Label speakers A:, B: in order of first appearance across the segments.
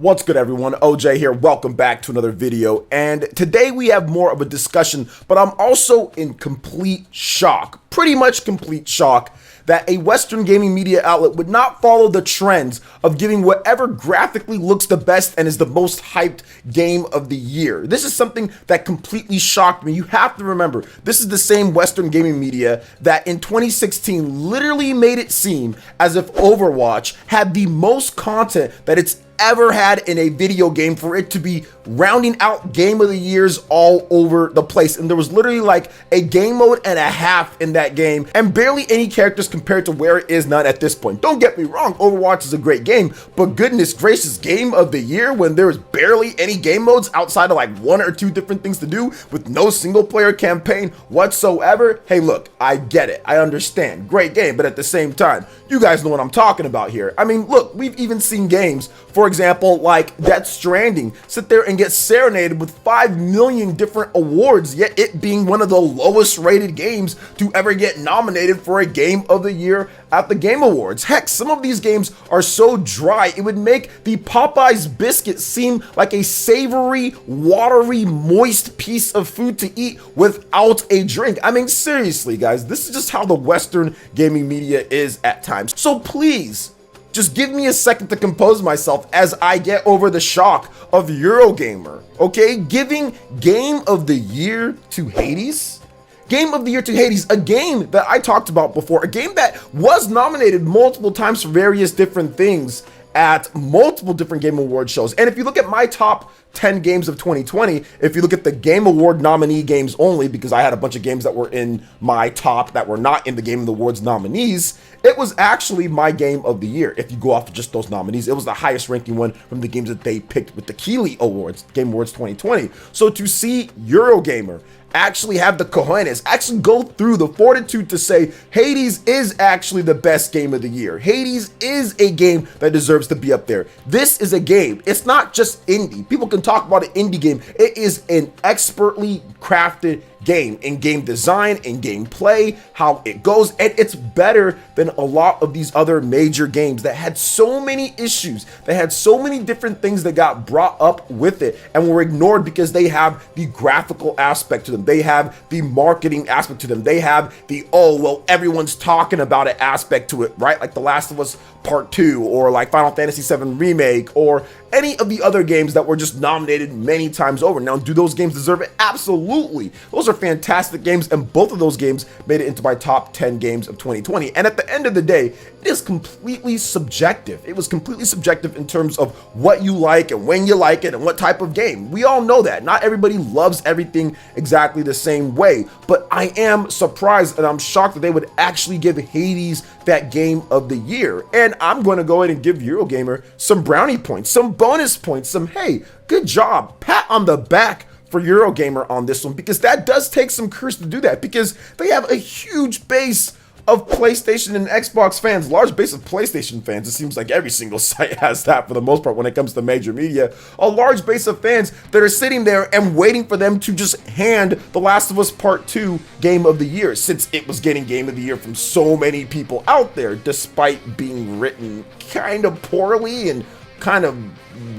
A: What's good, everyone? OJ here. Welcome back to another video. And today we have more of a discussion, but I'm also in complete shock, pretty much complete shock, that a Western gaming media outlet would not follow the trends of giving whatever graphically looks the best and is the most hyped game of the year. This is something that completely shocked me. You have to remember, this is the same Western gaming media that in 2016 literally made it seem as if Overwatch had the most content that it's ever had in a video game, for it to be rounding out game of the years all over the place. And there was literally like a game mode and a half in that game, and barely any characters compared to where it is not at this point. Don't get me wrong, Overwatch is a great game, but goodness gracious, game of the year when there's barely any game modes outside of like one or two different things to do with no single player campaign whatsoever. Hey, look, I get it, I understand, great game, but at the same time, you guys know what I'm talking about here. I mean, look, we've even seen games, for example, like Death Stranding, sit there and get serenaded with 5 million different awards, yet it being one of the lowest rated games to ever get nominated for a Game of the Year at the Game Awards. Heck, some of these games are so dry, it would make the Popeye's biscuit seem like a savory, watery, moist piece of food to eat without a drink. I mean, seriously, guys, this is just how the Western gaming media is at times. So please, just give me a second to compose myself as I get over the shock of Eurogamer, okay? Giving Game of the Year to Hades? Game of the Year to Hades, a game that I talked about before, a game that was nominated multiple times for various different things at multiple different Game Award shows. And if you look at my top 10 games of 2020, if you look at the Game Award nominee games only, because I had a bunch of games that were in my top that were not in the Game of the Awards nominees, it was actually my Game of the Year. If you go off of just those nominees, it was the highest ranking one from the games that they picked with the Keeley Awards, Game Awards 2020. So to see Eurogamer actually have the cojones, actually go through the fortitude to say Hades is actually the best game of the year. Hades is a game that deserves to be up there. This is a game, it's not just indie. People can talk about an indie game. It is an expertly crafted game in game design, in gameplay, how it goes, and it's better than a lot of these other major games that had so many issues, that had so many different things that got brought up with it and were ignored because they have the graphical aspect to them, they have the marketing aspect to them, they have the, oh well, everyone's talking about it aspect to it, right? Like The Last of Us Part 2, or like Final Fantasy VII Remake, or any of the other games that were just nominated many times over. Now, do those games deserve it? Absolutely. Those are fantastic games, and both of those games made it into my top 10 games of 2020. And at the end of the day, it is completely subjective. It was completely subjective in terms of what you like and when you like it and what type of game. We all know that. Not everybody loves everything exactly the same way, but I am surprised and I'm shocked that they would actually give Hades that Game of the Year. And I'm going to go ahead and give Eurogamer some brownie points, some bonus points, some, hey, good job, pat on the back for Eurogamer on this one, because that does take some courage to do that, because they have a huge base of PlayStation and Xbox fans, large base of PlayStation fans. It seems like every single site has that for the most part when it comes to major media. A large base of fans that are sitting there and waiting for them to just hand The Last of Us Part 2 Game of the Year, since it was getting Game of the Year from so many people out there, despite being written kind of poorly and kind of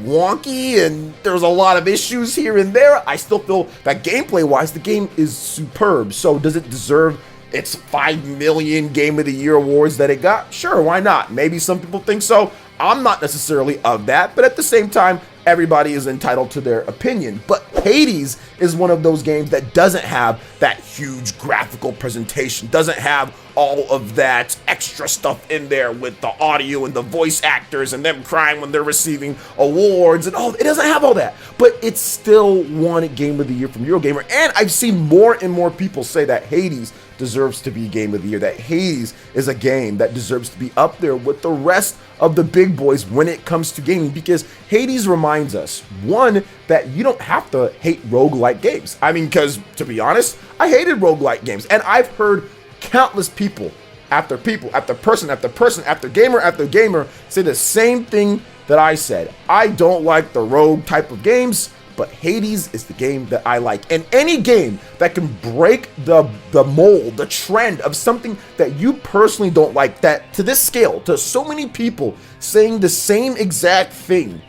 A: wonky, and there's a lot of issues here and there. I still feel that gameplay wise the game is superb. So does it deserve its 5 million Game of the Year awards that it got? Sure, why not? Maybe some people think so. I'm not necessarily of that, but at the same time, everybody is entitled to their opinion. But Hades is one of those games that doesn't have that huge graphical presentation, doesn't have all of that extra stuff in there with the audio and the voice actors and them crying when they're receiving awards and all. It doesn't have all that, but it's still won Game of the Year from Eurogamer. And I've seen more and more people say that Hades deserves to be Game of the Year, that Hades is a game that deserves to be up there with the rest of the big boys when it comes to gaming, because Hades reminds us, one, that you don't have to hate roguelike games. I mean, because to be honest, I hated roguelike games, and I've heard countless people after person after gamer say the same thing that I said. I don't like the rogue type of games, but Hades is the game that I like. And any game that can break the mold, the trend of something that you personally don't like, that to this scale, to so many people saying the same exact thing,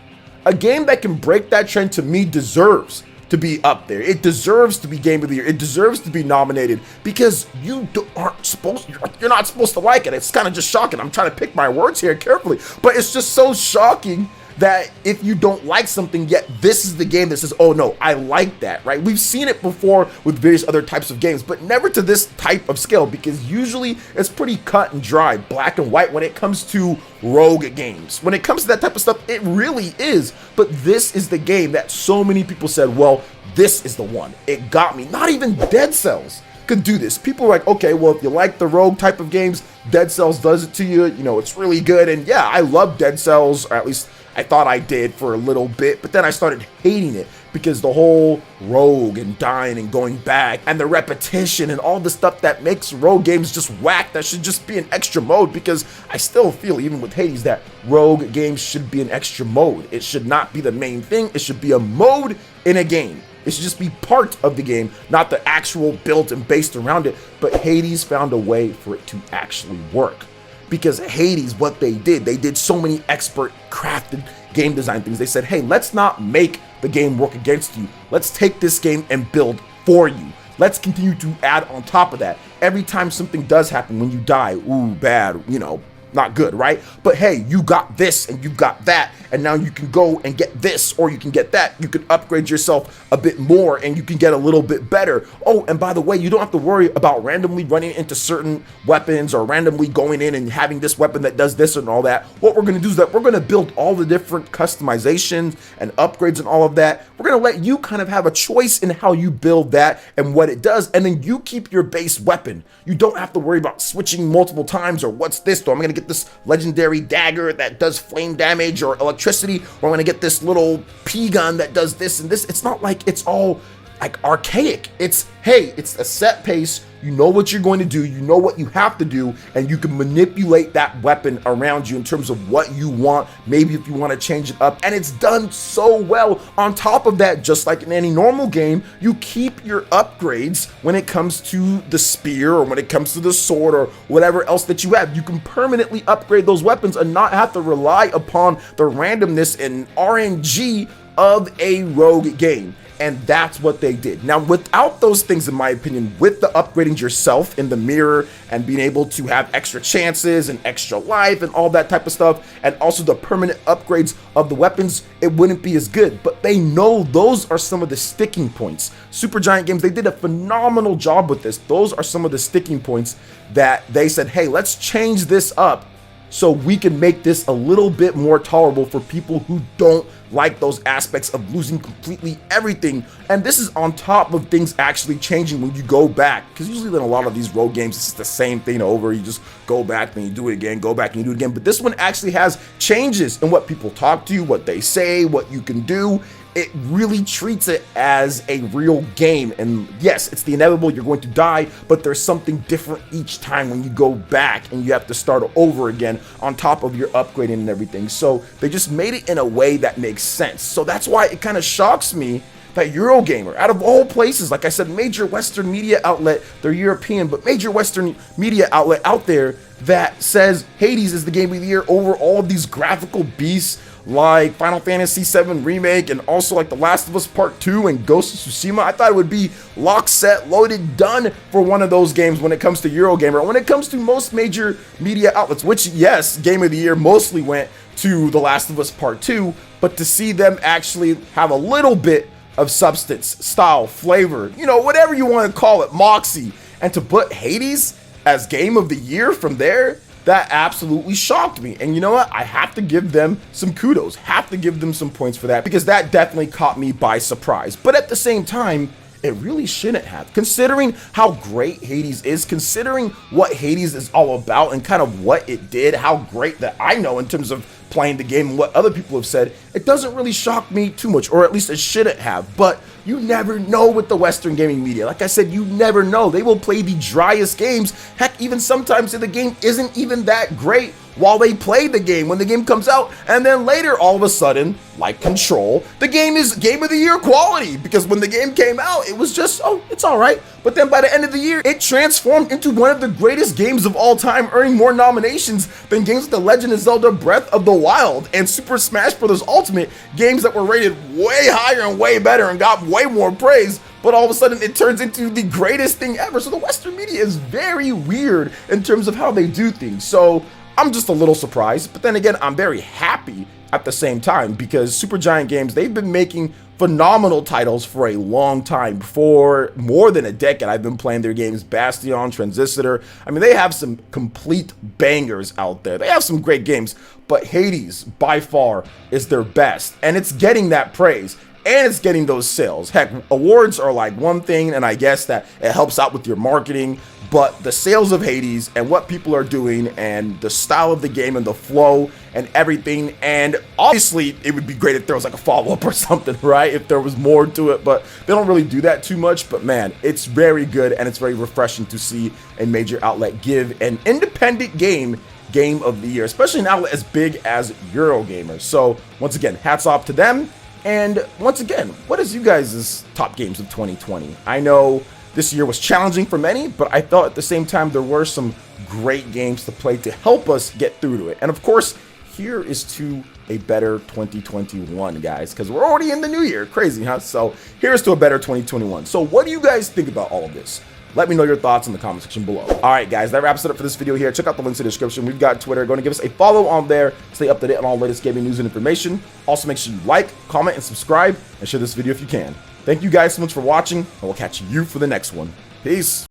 A: A game that can break that trend, to me, deserves to be up there. It deserves to be Game of the Year. It deserves to be nominated, because you're not supposed to like it. It's kind of just shocking. I'm trying to pick my words here carefully, but it's just so shocking that if you don't like something, yet this is the game that says, oh no, I like that, right? We've seen it before with various other types of games, but never to this type of scale, because usually it's pretty cut and dry, black and white when it comes to rogue games. When it comes to that type of stuff, it really is. But this is the game that so many people said, well, this is the one. It got me. Not even Dead Cells could do this. People are like, okay, well, if you like the rogue type of games, Dead Cells does it to you. You know, it's really good. And yeah, I love Dead Cells, or at least I thought I did for a little bit, but then I started hating it because the whole rogue and dying and going back and the repetition and all the stuff that makes rogue games just whack, that should just be an extra mode, because I still feel, even with Hades, that rogue games should be an extra mode. It should not be the main thing. It should be a mode in a game. It should just be part of the game, not the actual built and based around it. But Hades found a way for it to actually work. Because Hades, what they did so many expert crafted game design things. They said, hey, let's not make the game work against you. Let's take this game and build for you. Let's continue to add on top of that. Every time something does happen, when you die, ooh, bad, you know, not good, right? But hey, you got this and you got that, and now you can go and get this, or you can get that. You can upgrade yourself a bit more and you can get a little bit better. Oh, and by the way, you don't have to worry about randomly running into certain weapons or randomly going in and having this weapon that does this and all that. What we're going to do is that we're going to build all the different customizations and upgrades and all of that. We're going to let you kind of have a choice in how you build that and what it does, and then you keep your base weapon. You don't have to worry about switching multiple times, or what's this, or I'm going to get this legendary dagger that does flame damage or electricity, or I'm going to get this little P gun that does this and this. It's not like it's all like archaic. It's, hey, it's a set pace. You know what you're going to do, you know what you have to do, and you can manipulate that weapon around you in terms of what you want, maybe if you want to change it up, and it's done so well. On top of that, just like in any normal game, you keep your upgrades when it comes to the spear, or when it comes to the sword, or whatever else that you have. You can permanently upgrade those weapons and not have to rely upon the randomness and RNG of a rogue game. And that's what they did. Now, without those things, in my opinion, with the upgrading yourself in the mirror and being able to have extra chances and extra life and all that type of stuff, and also the permanent upgrades of the weapons, it wouldn't be as good. But they know those are some of the sticking points. Supergiant Games, they did a phenomenal job with this. Those are some of the sticking points that they said, hey, let's change this up so we can make this a little bit more tolerable for people who don't like those aspects of losing completely everything. And this is on top of things actually changing when you go back, because usually in a lot of these rogue games, it's the same thing over. You just go back and you do it again, go back and you do it again. But this one actually has changes in what people talk to you, what they say, what you can do. It really treats it as a real game. And yes, it's the inevitable, you're going to die, but there's something different each time when you go back and you have to start over again on top of your upgrading and everything. So they just made it in a way that makes sense. So that's why it kind of shocks me that Eurogamer, out of all places, like I said, major Western media outlet, they're European, but major Western media outlet out there, that says Hades is the game of the year over all of these graphical beasts like Final Fantasy VII Remake, and also like The Last of Us Part 2 and Ghost of Tsushima. I thought it would be locked, set, loaded, done for one of those games when it comes to Eurogamer. When it comes to most major media outlets, which, yes, Game of the Year mostly went to The Last of Us Part 2, but to see them actually have a little bit of substance, style, flavor, you know, whatever you want to call it, moxie, and to put Hades as Game of the Year from there, that absolutely shocked me. And you know what? I have to give them some kudos, have to give them some points for that, because that definitely caught me by surprise. But at the same time, it really shouldn't have. Considering how great Hades is, considering what Hades is all about and kind of what it did, how great that I know in terms of playing the game and what other people have said, it doesn't really shock me too much, or at least it shouldn't have. But you never know with the Western gaming media. Like I said, you never know. They will play the driest games. Heck, even sometimes if the game isn't even that great, while they play the game when the game comes out, and then later all of a sudden, like Control, the game is Game of the Year quality, because when the game came out it was just, oh, it's all right, but then by the end of the year it transformed into one of the greatest games of all time, earning more nominations than games like The Legend of Zelda Breath of the Wild and Super Smash Bros. Ultimate, games that were rated way higher and way better and got way more praise, but all of a sudden it turns into the greatest thing ever. So the Western media is very weird in terms of how they do things. So I'm just a little surprised, but then again, I'm very happy at the same time, because Supergiant Games, they've been making phenomenal titles for a long time. For more than a decade, I've been playing their games, Bastion, Transistor. I mean, they have some complete bangers out there. They have some great games, but Hades, by far, is their best, and it's getting that praise. And it's getting those sales. Heck, awards are like one thing, and I guess that it helps out with your marketing, but the sales of Hades and what people are doing and the style of the game and the flow and everything, and obviously it would be great if there was like a follow-up or something, right? If there was more to it, but they don't really do that too much. But man, it's very good, and it's very refreshing to see a major outlet give an independent game of the year, especially an outlet as big as Eurogamer. So once again, hats off to them. And once again, what is you guys' top games of 2020? I know this year was challenging for many, but I felt at the same time there were some great games to play to help us get through to it. And of course, here is to a better 2021, guys, because we're already in the new year. Crazy, huh? So here's to a better 2021. So what do you guys think about all of this? Let me know your thoughts in the comment section below. All right, guys, that wraps it up for this video here. Check out the links in the description. We've got Twitter. Go and give us a follow on there. Stay up to date on all the latest gaming news and information. Also, make sure you like, comment, and subscribe, and share this video if you can. Thank you guys so much for watching, and we'll catch you for the next one. Peace.